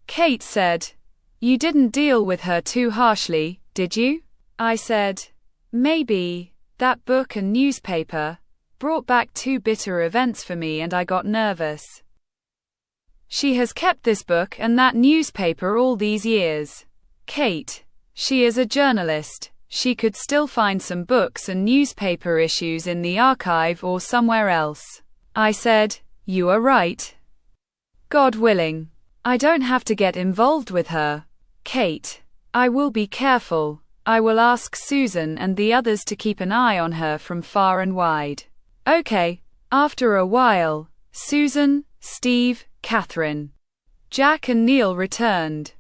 Kate said, "You didn't deal with her too harshly, did you?" I said, "Maybe. That book and newspaper brought back two bitter events for me and I got nervous. She has kept this book and that newspaper all these years." Kate, she is a journalist. She could still find some books and newspaper issues in the archive or somewhere else. I said, "You are right. God willing, I don't have to get involved with her." Kate, "I will be careful. I will ask Susan and the others to keep an eye on her from far and wide." Okay. After a while, Susan, Steve, Catherine, Jack and Neil returned.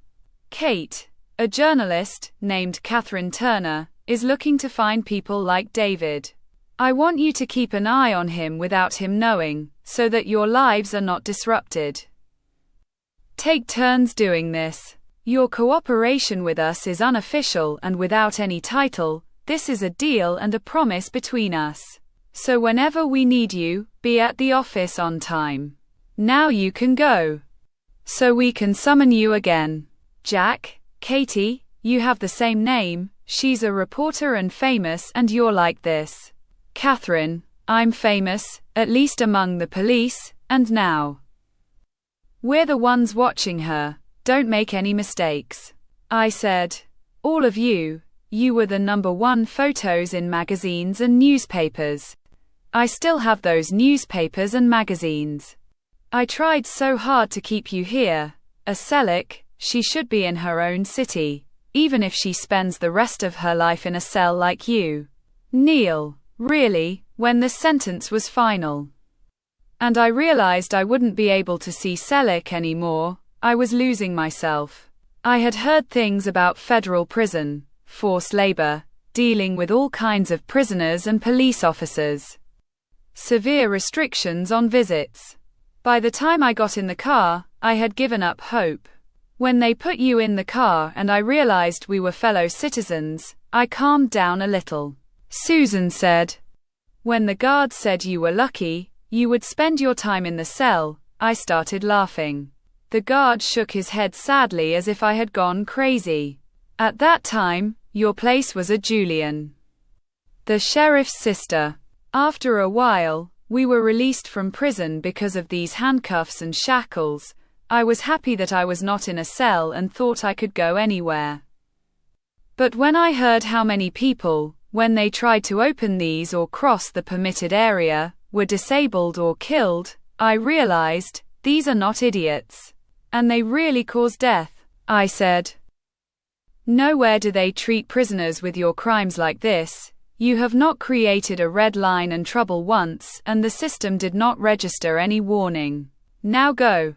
Kate, a journalist named Catherine Turner, is looking to find people like David. I want you to keep an eye on him without him knowing, so that your lives are not disrupted. Take turns doing this. Your cooperation with us is unofficial and without any title. This is a deal and a promise between us. So whenever we need you, be at the office on time. Now you can go, so we can summon you again. Jack, Katie, you have the same name. She's a reporter and famous, and you're like this. Catherine, I'm famous, at least among the police, and now we're the ones watching her. Don't make any mistakes. I said, all of you were the #1 photos in magazines and newspapers. I still have those newspapers and magazines. I tried so hard to keep you here. A Selick, she should be in her own city, even if she spends the rest of her life in a cell like you. Neil, really, when the sentence was final, and I realized I wouldn't be able to see Selick anymore, I was losing myself. I had heard things about federal prison, forced labor, dealing with all kinds of prisoners and police officers, severe restrictions on visits. By the time I got in the car, I had given up hope. When they put you in the car and I realized we were fellow citizens, I calmed down a little. Susan said, when the guards said you were lucky, you would spend your time in the cell, I started laughing. The guard shook his head sadly as if I had gone crazy. At that time, your place was a Julian, the sheriff's sister. After a while, we were released from prison because of these handcuffs and shackles. I was happy that I was not in a cell and thought I could go anywhere. But when I heard how many people, when they tried to open these or cross the permitted area, were disabled or killed, I realized, these are not idiots. And they really cause death. I said, nowhere do they treat prisoners with your crimes like this. You have not created a red line and trouble once, and the system did not register any warning. Now go.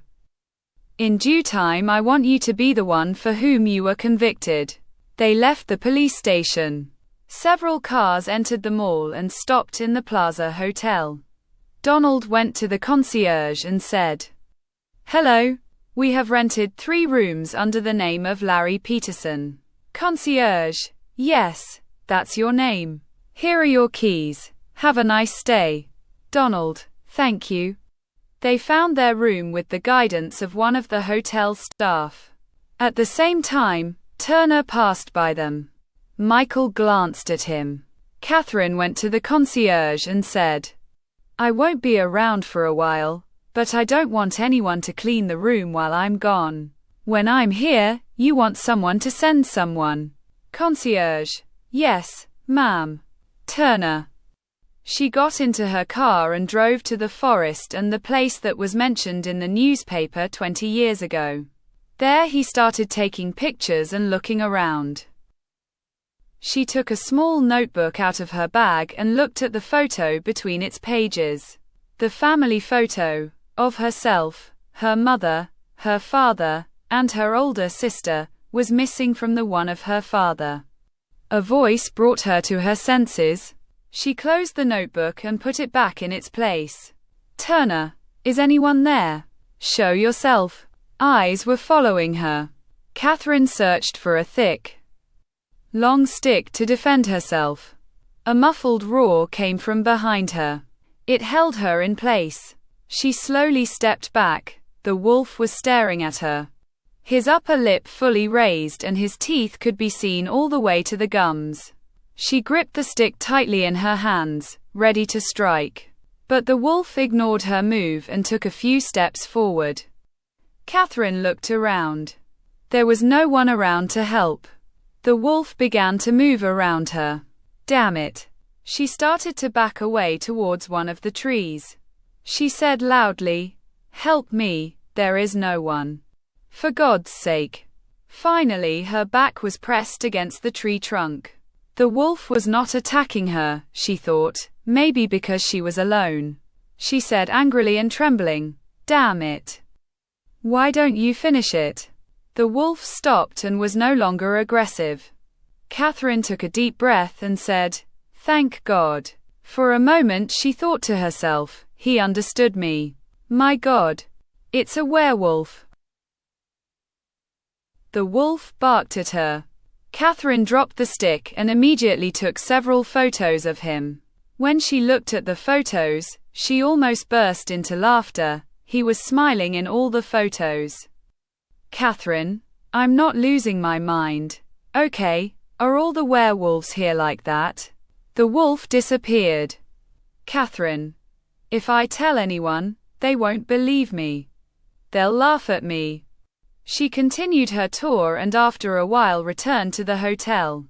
In due time I want you to be the one for whom you were convicted. They left the police station. Several cars entered the mall and stopped in the Plaza Hotel. Donald went to the concierge and said, "Hello. We have rented 3 rooms under the name of Larry Peterson." Concierge, "Yes, that's your name. Here are your keys. Have a nice stay." Donald, "Thank you." They found their room with the guidance of one of the hotel staff. At the same time, Turner passed by them. Michael glanced at him. Catherine went to the concierge and said, "I won't be around for a while, but I don't want anyone to clean the room while I'm gone. When I'm here, you want someone to send someone." Concierge, "Yes, ma'am." Turner. She got into her car and drove to the forest and the place that was mentioned in the newspaper 20 years ago. There he started taking pictures and looking around. She took a small notebook out of her bag and looked at the photo between its pages. The family photo of herself, her mother, her father, and her older sister was missing from the one of her father. A voice brought her to her senses. She closed the notebook and put it back in its place. "Turner, is anyone there? Show yourself." Eyes were following her. Catherine searched for a thick, long stick to defend herself. A muffled roar came from behind her. It held her in place. She slowly stepped back. The wolf was staring at her. his upper lip fully raised and his teeth could be seen all the way to the gums. She gripped the stick tightly in her hands, ready to strike. But the wolf ignored her move and took a few steps forward. Catherine looked around. There was no one around to help. The wolf began to move around her. Damn it. She started to back away towards one of the trees. She said loudly, "Help me, there is no one. For God's sake." Finally, her back was pressed against the tree trunk. The wolf was not attacking her, she thought, maybe because she was alone. She said angrily and trembling, "Damn it. Why don't you finish it?" The wolf stopped and was no longer aggressive. Catherine took a deep breath and said, "Thank God." For a moment she thought to herself, he understood me. My God. It's a werewolf. The wolf barked at her. Catherine dropped the stick and immediately took several photos of him. When she looked at the photos, she almost burst into laughter. He was smiling in all the photos. Catherine, I'm not losing my mind. Okay, are all the werewolves here like that? The wolf disappeared. Catherine, if I tell anyone, they won't believe me. They'll laugh at me. She continued her tour and after a while returned to the hotel.